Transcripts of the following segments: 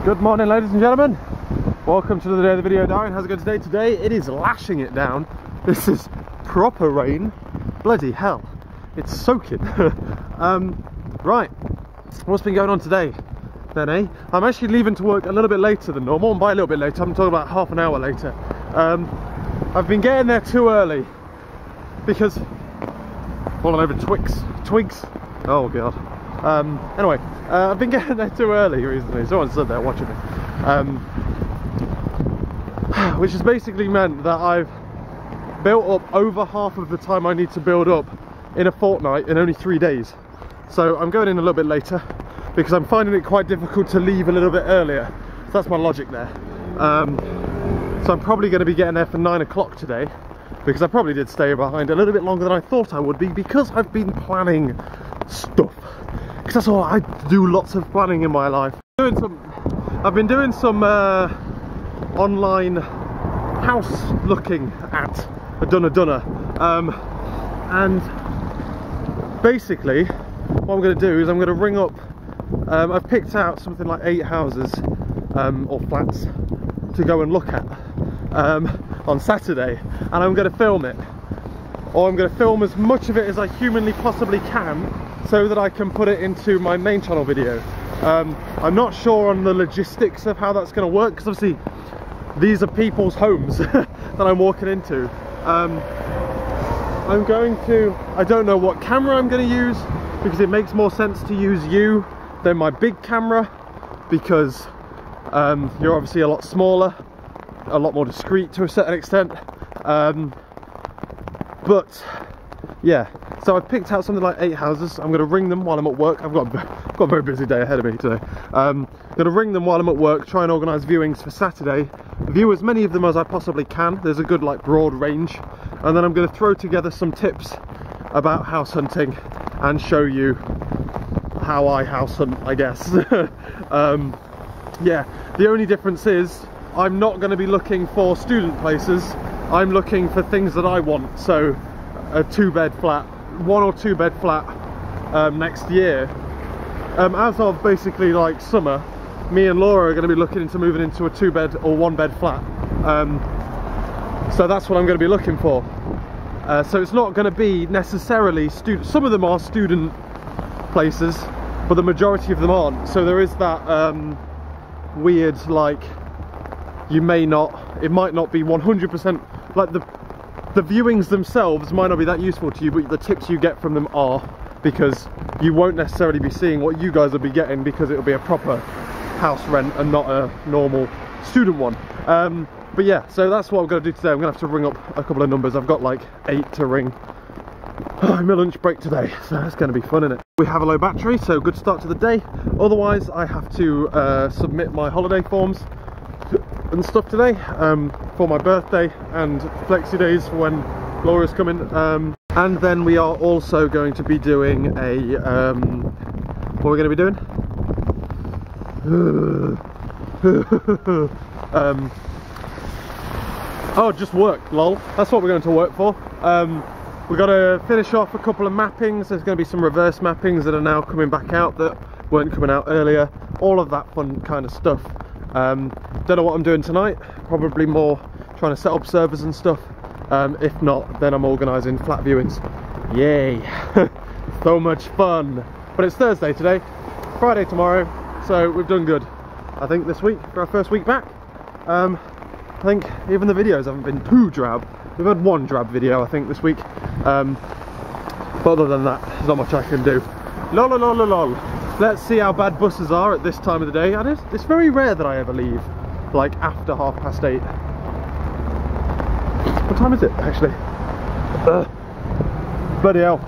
Good morning, ladies and gentlemen. Welcome to another day of the video diary. How's it going today? Today it is lashing it down. This is proper rain. Bloody hell, it's soaking. Right, what's been going on today then, eh? I'm actually leaving to work a little bit later than normal, and by a little bit later I'm talking about half an hour later. I've been getting there too early because falling over twigs. Oh god. Anyway, I've been getting there too early recently. Someone stood there watching me, which has basically meant that I've built up over half of the time I need to build up in a fortnight in only 3 days. So I'm going in a little bit later because I'm finding it quite difficult to leave a little bit earlier. So that's my logic there. So I'm probably going to be getting there for 9 o'clock today, because I probably did stay behind a little bit longer than I thought I would be, because I've been planning stuff. Because that's all I do, lots of planning in my life. I've been doing some online house looking at a dunner. And basically what I'm going to do is I'm going to ring up, I've picked out something like 8 houses or flats to go and look at on Saturday, and I'm going to film it, or I'm going to film as much of it as I humanly possibly can so that I can put it into my main channel video. I'm not sure on the logistics of how that's going to work, because obviously these are people's homes that I'm walking into. I don't know what camera I'm going to use, because it makes more sense to use you than my big camera, because you're obviously a lot smaller, a lot more discreet to a certain extent. But yeah, so I've picked out something like 8 houses. I'm going to ring them while I'm at work. I've got a very busy day ahead of me today. I'm going to ring them while I'm at work, try and organise viewings for Saturday, view as many of them as I possibly can. There's a good like broad range, and then I'm going to throw together some tips about house hunting and show you how I house hunt, I guess. Yeah, the only difference is I'm not going to be looking for student places. I'm looking for things that I want. So a 2-bed flat, 1 or 2 bed flat next year. As of basically like summer, me and Laura are going to be looking into moving into a 2-bed or 1-bed flat. So that's what I'm going to be looking for. So it's not going to be necessarily student. Some of them are student places, but the majority of them aren't. So there is that weird, like, it might not be 100%, like the viewings themselves might not be that useful to you, but the tips you get from them are, because you won't necessarily be seeing what you guys will be getting, because it'll be a proper house rent and not a normal student one. But yeah, so that's what I'm going to do today. I'm going to have to ring up a couple of numbers. I've got like 8 to ring. I'm my lunch break today, so that's going to be fun, isn't it? We have a low battery, so good start to the day. Otherwise, I have to submit my holiday forms and stuff today for my birthday and flexi days for when Laura's coming. And then we are also going to be doing a what are we going to be doing? Oh, just work, lol. That's what we're going to work for. We've got to finish off a couple of mappings. There's going to be some reverse mappings that are now coming back out that weren't coming out earlier. All of that fun kind of stuff. Don't know what I'm doing tonight. Probably more trying to set up servers and stuff. If not, then I'm organising flat viewings. Yay! So much fun. But it's Thursday today, Friday tomorrow, so we've done good, I think, this week for our first week back. I think even the videos haven't been too drab. We've had 1 drab video, I think, this week. But other than that, there's not much I can do. Lol. Let's see how bad buses are at this time of the day. And it's very rare that I ever leave like after 8:30. What time is it actually? Bloody hell.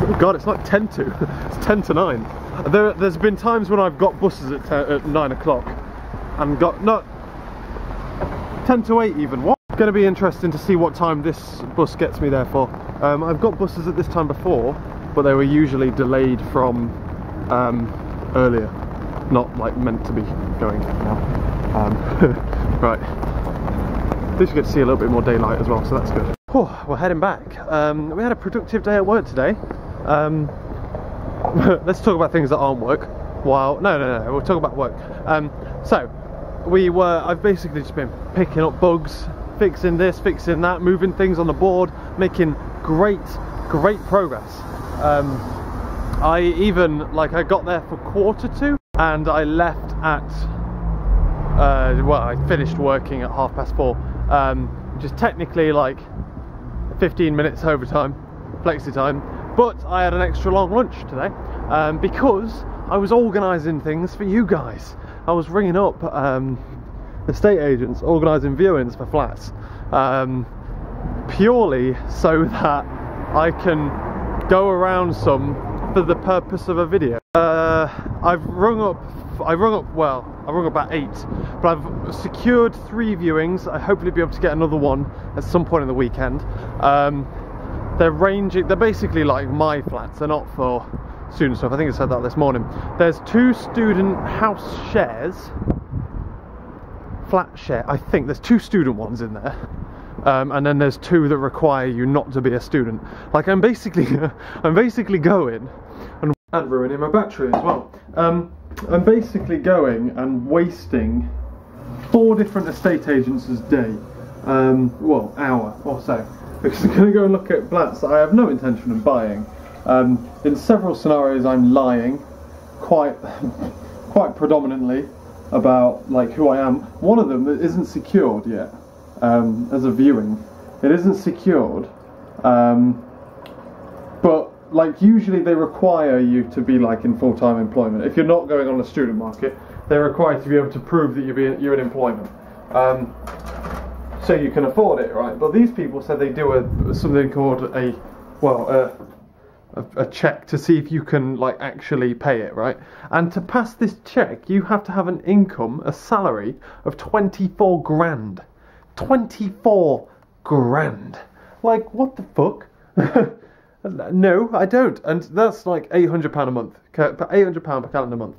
Oh god, it's like 10 to. It's 10 to 9. There's been times when I've got buses at 9 o'clock and got not 10 to 8 even. What? It's going to be interesting to see what time this bus gets me there for. I've got buses at this time before, but they were usually delayed from earlier, not like meant to be going now. Right, at least we get to see a little bit more daylight as well, so that's good. Whew, we're heading back. We had a productive day at work today. Let's talk about things that aren't work. while. No, we'll talk about work. So I've basically just been picking up bugs, fixing this, fixing that, moving things on the board, making great progress. I got there for 1:45 and I left at I finished working at 4:30, which is technically like 15 minutes overtime, flexi time, but I had an extra long lunch today because I was organising things for you guys. I was ringing up estate agents, organising viewings for flats, purely so that I can go around some for the purpose of a video. I rung up about 8, but I've secured 3 viewings. I hopefully be able to get another one at some point in the weekend. They're basically like my flats, they're not for student stuff. I think I said that this morning. There's 2 student house shares, flat share, I think there's 2 student ones in there. And then there's 2 that require you not to be a student. Like I'm basically going and ruining my battery as well. I'm basically going and wasting 4 different estate agents' day, hour or so, because I'm going to go and look at flats that I have no intention of buying. In several scenarios I'm lying quite predominantly about like who I am. One of them isn't secured yet. As a viewing, it isn't secured, but like usually they require you to be like in full-time employment. If you're not going on the student market, they're required to be able to prove that you're in employment, so you can afford it, right? But these people said they do something called a check to see if you can like actually pay it, right? And to pass this check, you have to have an income, a salary of 24 grand. 24 grand. Like, what the fuck? No, I don't. And that's like £800 a month. £800 per calendar month.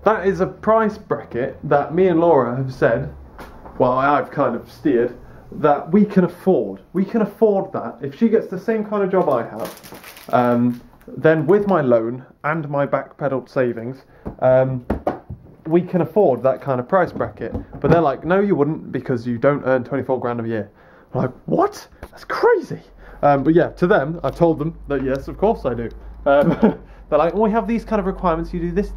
That is a price bracket that me and Laura have said, well, I've kind of steered, that we can afford. We can afford that. If she gets the same kind of job I have, then with my loan and my backpedaled savings, we can afford that kind of price bracket. But they're like, no you wouldn't, because you don't earn 24 grand a year. I'm like, what? That's crazy. But yeah, to them, I've told them that yes, of course I do. They're like, well, we have these kind of requirements, you do this.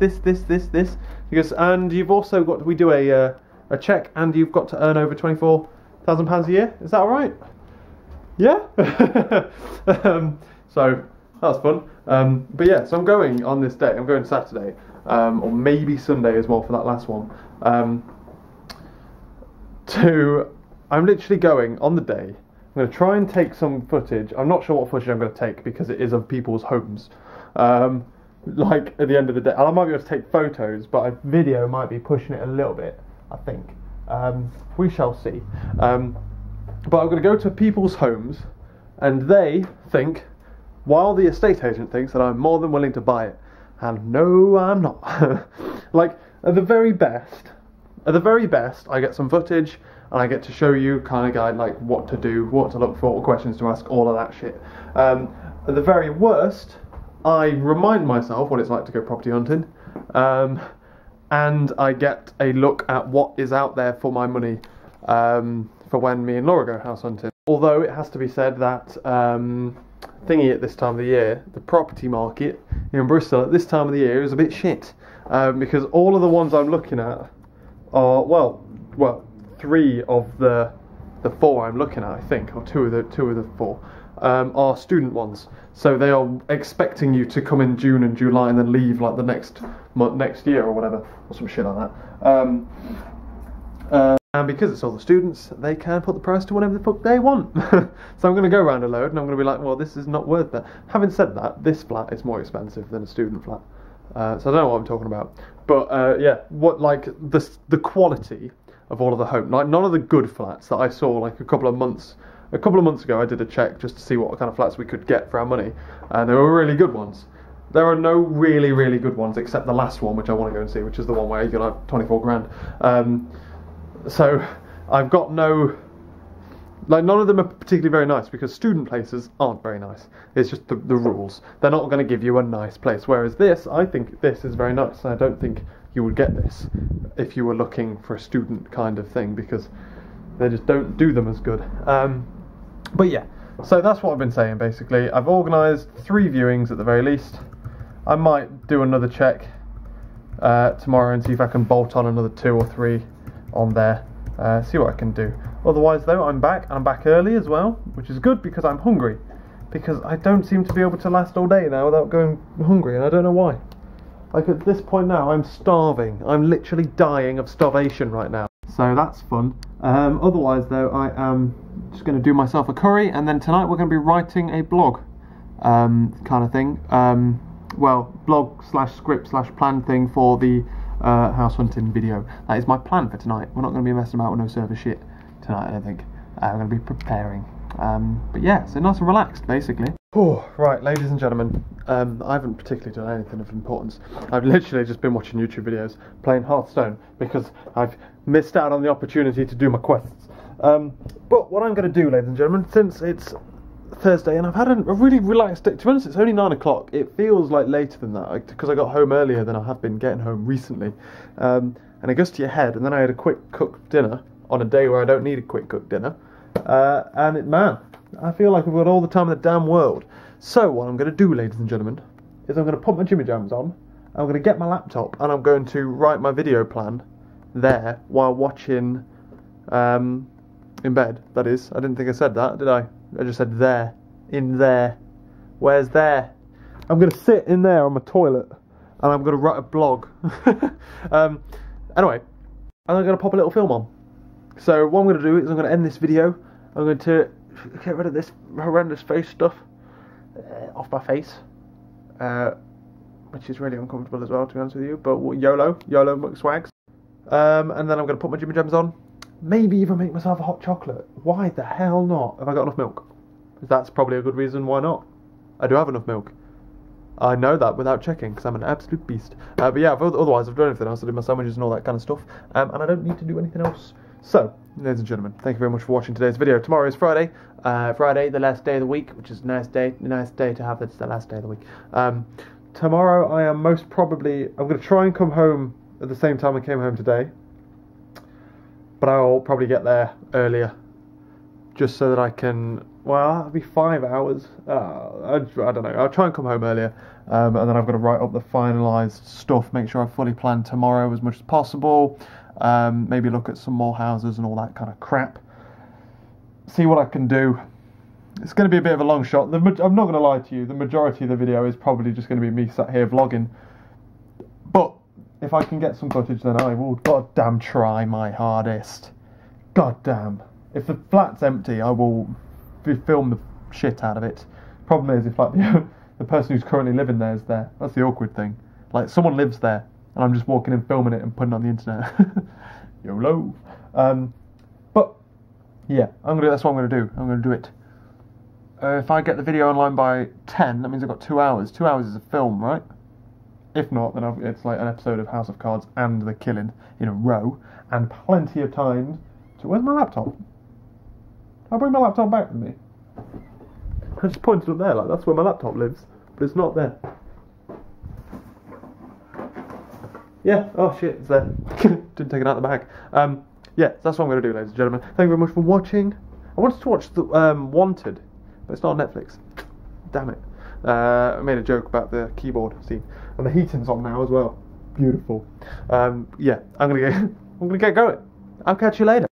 Because, and you've also got, we do a check, and you've got to earn over £24,000 a year. Is that alright? Yeah? So, that's fun. But yeah, so I'm going on this day, I'm going Saturday. Or maybe Sunday as well for that last one. I'm literally going on the day. I'm going to try and take some footage. I'm not sure what footage I'm going to take because it is of people's homes. Like at the end of the day, and I might be able to take photos, but a video might be pushing it a little bit, I think. We shall see. But I'm going to go to people's homes, and they think, while the estate agent thinks that I'm more than willing to buy it. And no, I'm not. Like, at the very best, I get some footage, and I get to show you kind of guide, like, what to do, what to look for, what questions to ask, all of that shit. At the very worst, I remind myself what it's like to go property hunting, and I get a look at what is out there for my money, for when me and Laura go house hunting. Although it has to be said that, thingy at this time of the year, the property market in Bristol at this time of the year is a bit shit, because all of the ones I'm looking at are, well, 3 of the 4 I'm looking at, I think, or 2 of the 4 are student ones. So they are expecting you to come in June and July and then leave like the next year or whatever, or some shit like that. And because it's all the students, they can put the price to whatever the fuck they want. So I'm going to go around a load and I'm going to be like, well, this is not worth that. Having said that, this flat is more expensive than a student flat. So I don't know what I'm talking about. But yeah, what, like the quality of all of the home, like none of the good flats that I saw like a couple of months ago, I did a check just to see what kind of flats we could get for our money, and there were really good ones. There are no really, really good ones except the last one, which I want to go and see, which is the one where you got like 24 grand. So I've got no Like, none of them are particularly very nice, because student places aren't very nice. It's just the rules. They're not going to give you a nice place. Whereas this, I think this is very nice. And I don't think you would get this if you were looking for a student kind of thing, because they just don't do them as good. But yeah, so that's what I've been saying basically. I've organised 3 viewings at the very least. I might do another check tomorrow and see if I can bolt on another 2 or 3 on there. See what I can do. Otherwise though, I'm back, and I'm back early as well, which is good because I'm hungry. Because I don't seem to be able to last all day now without going hungry, and I don't know why. Like, at this point now, I'm starving. I'm literally dying of starvation right now. So that's fun. Otherwise though, I am just going to do myself a curry, and then tonight we're going to be writing a blog kind of thing. Well, blog / script / plan thing for the house hunting video. That is my plan for tonight. We're not going to be messing about with no server shit tonight, I don't think. We're going to be preparing. But yeah, so nice and relaxed, basically. Oh, right, ladies and gentlemen, I haven't particularly done anything of importance. I've literally just been watching YouTube videos, playing Hearthstone, because I've missed out on the opportunity to do my quests. But what I'm going to do, ladies and gentlemen, since it's Thursday and I've had a really relaxed day, to be honest, it's only 9 o'clock. It feels like later than that, because I got home earlier than I have been getting home recently. And it goes to your head, and then I had a quick cooked dinner on a day where I don't need a quick cooked dinner. Man, I feel like I've got all the time in the damn world. So what I'm going to do, ladies and gentlemen, is I'm going to put my Jimmy Jams on, I'm going to get my laptop, and I'm going to write my video plan there while watching, in bed, that is. I didn't think I said that, did I? I just said there. In there. Where's there? I'm going to sit in there on my toilet, and I'm going to write a blog. Anyway, and I'm going to pop a little film on. So what I'm going to do is I'm going to end this video. I'm going to get rid of this horrendous face stuff off my face, which is really uncomfortable as well, to be honest with you. But YOLO McSwags. And then I'm going to put my Jimmy Jams on. Maybe even make myself a hot chocolate. Why the hell not? Have I got enough milk? That's probably a good reason why not. I do have enough milk. I know that without checking, because I'm an absolute beast. But yeah, otherwise I've done everything else. I did my sandwiches and all that kind of stuff. And I don't need to do anything else. So, ladies and gentlemen, thank you very much for watching today's video. Tomorrow is Friday. Friday, the last day of the week, which is a nice day to have. That's the last day of the week. Tomorrow I am most probably, I'm going to try and come home at the same time I came home today. But I'll probably get there earlier, just so that I can, well, that'll be 5 hours. I don't know, I'll try and come home earlier, and then I've got to write up the finalised stuff, make sure I've fully planned tomorrow as much as possible, maybe look at some more houses and all that kind of crap, see what I can do. It's going to be a bit of a long shot. I'm not going to lie to you, the majority of the video is probably just going to be me sat here vlogging, but if I can get some footage, then I will goddamn try my hardest. Goddamn. If the flat's empty, I will film the shit out of it. Problem is, if like the person who's currently living there is there, that's the awkward thing. Like, someone lives there, and I'm just walking in, filming it, and putting it on the internet. YOLO. But yeah, that's what I'm gonna do. I'm gonna do it. If I get the video online by 10, that means I've got 2 hours. 2 hours is a film, right? If not, then it's like an episode of House of Cards and The Killing in a row, and plenty of time to... Where's my laptop? I'll bring my laptop back with me. I just pointed up there, like that's where my laptop lives, but it's not there. Yeah, oh shit, it's there. Didn't take it out of the bag. Yeah, that's what I'm going to do, ladies and gentlemen. Thank you very much for watching. I wanted to watch the Wanted, but it's not on Netflix. Damn it. I made a joke about the keyboard scene, and the heating's on now as well. Beautiful. Yeah, I'm gonna get going. I'll catch you later.